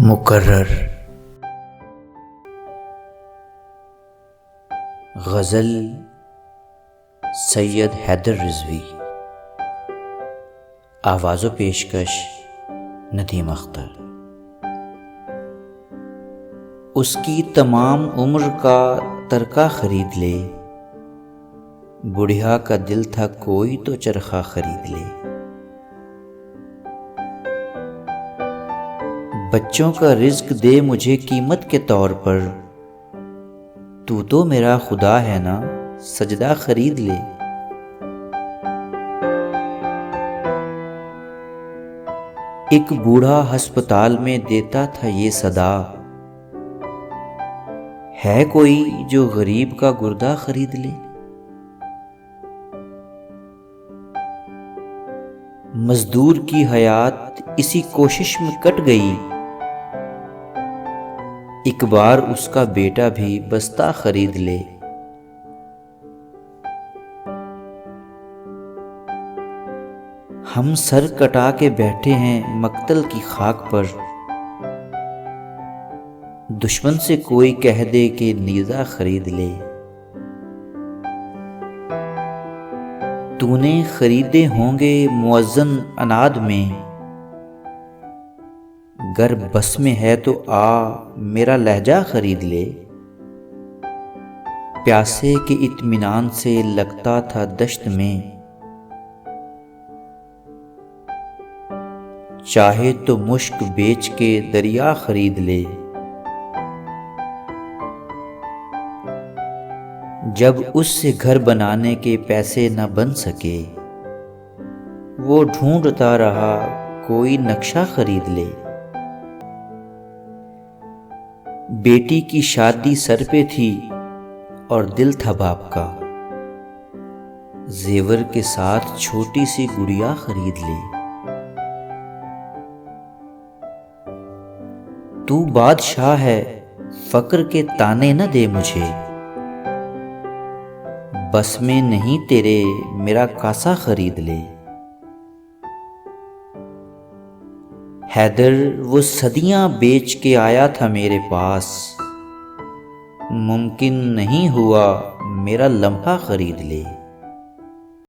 مقرر غزل سید حیدر رضوی، آواز و پیشکش ندیم اختر۔ اس کی تمام عمر کا ترکہ خرید لے، بڑھیا کا دل تھا کوئی تو چرخہ خرید لے۔ بچوں کا رزق دے مجھے قیمت کے طور پر، تو میرا خدا ہے نا سجدہ خرید لے۔ ایک بوڑھا ہسپتال میں دیتا تھا یہ صدا، ہے کوئی جو غریب کا گردہ خرید لے۔ مزدور کی حیات اسی کوشش میں کٹ گئی، ایک بار اس کا بیٹا بھی بستہ خرید لے۔ ہم سر کٹا کے بیٹھے ہیں مقتل کی خاک پر، دشمن سے کوئی کہہ دے کہ نیزہ خرید لے۔ تو نے خریدے ہوں گے موزن اناد میں، گر بس میں ہے تو آ میرا لہجہ خرید لے۔ پیاسے کے اطمینان سے لگتا تھا دشت میں، چاہے تو مشک بیچ کے دریا خرید لے۔ جب اس سے گھر بنانے کے پیسے نہ بن سکے، وہ ڈھونڈتا رہا کوئی نقشہ خرید لے۔ بیٹی کی شادی سر پہ تھی اور دل تھا باپ کا، زیور کے ساتھ چھوٹی سی گڑیا خرید لے۔ تو بادشاہ ہے فقر کے تانے نہ دے مجھے، بس میں نہیں تیرے میرا کاسا خرید لے۔ حیدر وہ صدیاں بیچ کے آیا تھا میرے پاس، ممکن نہیں ہوا میرا لمحہ خرید لے۔